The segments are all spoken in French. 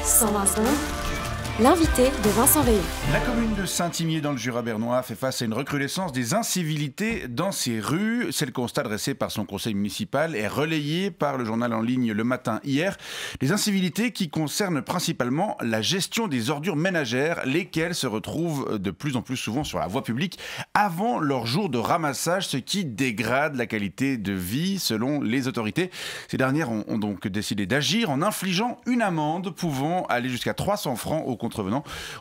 100 l'invité de Vincent Veillon. La commune de Saint-Imier dans le Jura bernois fait face à une recrudescence des incivilités dans ses rues. C'est le constat dressé par son conseil municipal et relayé par le journal en ligne Le Matin hier. Les incivilités qui concernent principalement la gestion des ordures ménagères, lesquelles se retrouvent de plus en plus souvent sur la voie publique avant leur jour de ramassage, ce qui dégrade la qualité de vie selon les autorités. Ces dernières ont donc décidé d'agir en infligeant une amende pouvant aller jusqu'à 300 francs aux contrevenants.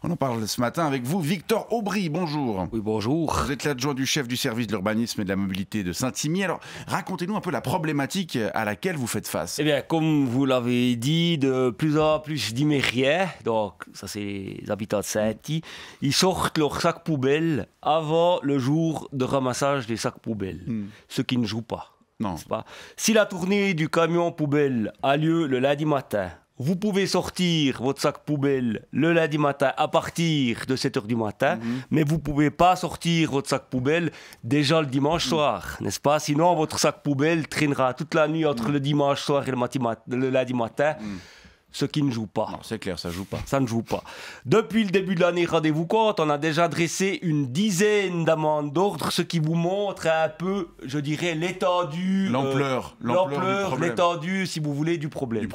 On en parle ce matin avec vous, Victor Aubry, bonjour. Oui, bonjour. Vous êtes l'adjoint du chef du service de l'urbanisme et de la mobilité de Saint-Imier. Alors, racontez-nous un peu la problématique à laquelle vous faites face. Eh bien, comme vous l'avez dit, de plus en plus d'Imériens, donc ça c'est les habitants de Saint-Imier, ils sortent leurs sacs poubelles avant le jour de ramassage des sacs poubelles, ce qui ne joue pas. Non. Pas. Si la tournée du camion poubelle a lieu le lundi matin, vous pouvez sortir votre sac poubelle le lundi matin à partir de 7h du matin, mais vous ne pouvez pas sortir votre sac poubelle déjà le dimanche soir, n'est-ce pas? Sinon, votre sac poubelle traînera toute la nuit entre le dimanche soir et le lundi matin. Ce qui ne joue pas. Non, c'est clair, ça joue pas. Ça ne joue pas. Depuis le début de l'année, rendez-vous compte, on a déjà dressé une dizaine d'amendes d'ordre, ce qui vous montre un peu, je dirais, l'étendue... L'ampleur, l'étendue, si vous voulez, du problème.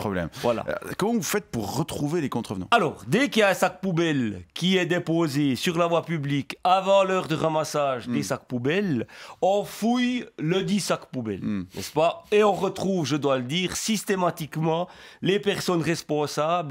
Voilà. Comment vous faites pour retrouver les contrevenants? Alors, dès qu'il y a un sac poubelle qui est déposé sur la voie publique avant l'heure de ramassage des sacs poubelles, on fouille le dit sac poubelle, n'est-ce pas? Et on retrouve, je dois le dire, systématiquement les personnes responsables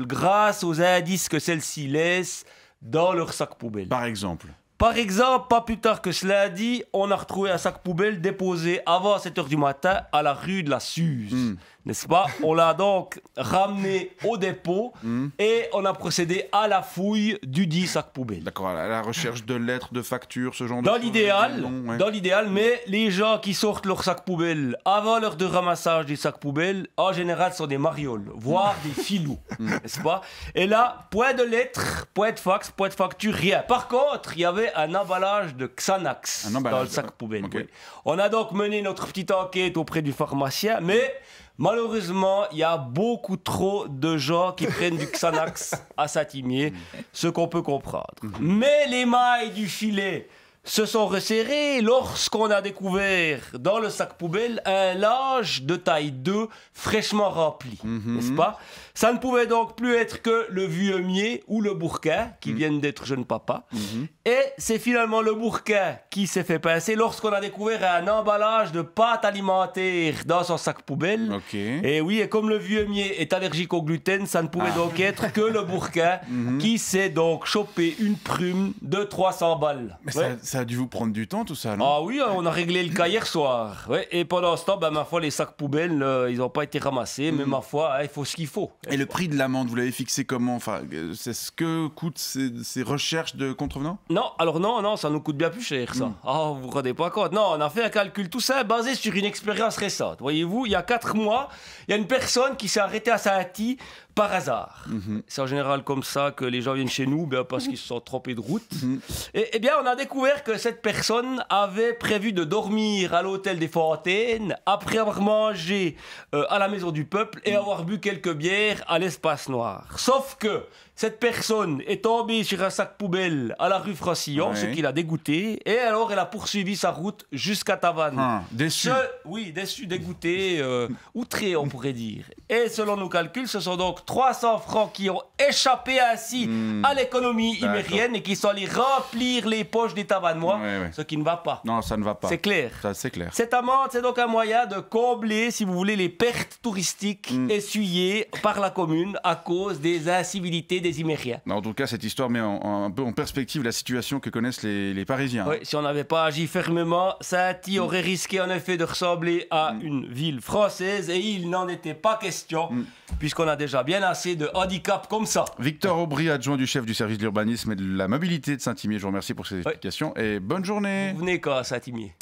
grâce aux indices que celles-ci laissent dans leur sac poubelle. Par exemple, pas plus tard que ce lundi, on a retrouvé un sac poubelle déposé avant 7h du matin à la rue de la Suze. N'est-ce pas? On l'a donc ramené au dépôt et on a procédé à la fouille du dit sac poubelle. D'accord, à la recherche de lettres, de factures, ce genre de dans choses. Dans l'idéal, mais les gens qui sortent leur sac poubelle avant l'heure de ramassage des sacs poubelles, en général, sont des marioles, voire des filous, n'est-ce pas? Et là, point de lettres, point de fax, point de facture, rien. Par contre, il y avait un emballage de Xanax dans le sac poubelle. Okay. Oui. On a donc mené notre petite enquête auprès du pharmacien, mais malheureusement, il y a beaucoup trop de gens qui prennent du Xanax à Saint-Imier, ce qu'on peut comprendre. Mais les mailles du filet se sont resserrées lorsqu'on a découvert dans le sac poubelle un linge de taille 2 fraîchement rempli, n'est-ce pas? Ça ne pouvait donc plus être que le vieux-mier ou le bourquin qui viennent d'être jeunes papas. Et c'est finalement le bourquin qui s'est fait pincer lorsqu'on a découvert un emballage de pâte alimentaire dans son sac poubelle. Et oui, et comme le vieux-mier est allergique au gluten, ça ne pouvait donc être que le bourquin qui s'est donc chopé une prune de 300 balles. Mais ça a dû vous prendre du temps, tout ça, non? Ah oui, on a réglé le cas hier soir. Ouais, et pendant ce temps, ma foi, les sacs poubelles, ils n'ont pas été ramassés, mais ma foi, il faut ce qu'il faut. Et le prix de l'amende, vous l'avez fixé comment? Enfin, c'est ce que coûtent ces recherches de contrevenants? Non, alors non, ça nous coûte bien plus cher, ça. Vous vous rendez pas compte? Non, on a fait un calcul tout simple basé sur une expérience récente. Voyez-vous, il y a 4 mois, il y a une personne qui s'est arrêtée à Saint-Imier par hasard. C'est en général comme ça que les gens viennent chez nous, parce qu'ils se sont trompés de route. Et bien, on a découvert que cette personne avait prévu de dormir à l'hôtel des Fontaines après avoir mangé à la Maison du Peuple et avoir bu quelques bières à l'Espace Noir. Sauf que cette personne est tombée sur un sac poubelle à la rue Francillon, ce qui l'a dégoûté, et alors elle a poursuivi sa route jusqu'à Tavannes. Déçu. Oui, déçu, dégoûté, outré, on pourrait dire. Et selon nos calculs, ce sont donc 300 francs qui ont échappé ainsi à l'économie imérienne et qui sont allés remplir les poches des Tavannois, ce qui ne va pas. Non, ça ne va pas. C'est clair. Ça, c'est clair. Cette amende, c'est donc un moyen de combler, si vous voulez, les pertes touristiques essuyées par la commune à cause des incivilités des Imériens. En tout cas, cette histoire met un peu en perspective la situation que connaissent les Parisiens. Oui, si on n'avait pas agi fermement, Saint-Imier aurait risqué en effet de ressembler à une ville française et il n'en était pas question, puisqu'on a déjà bien assez de handicap comme ça. Victor Aubry, adjoint du chef du service de l'urbanisme et de la mobilité de Saint-Imier, je vous remercie pour ces explications et bonne journée. Vous venez quand à Saint-Imier?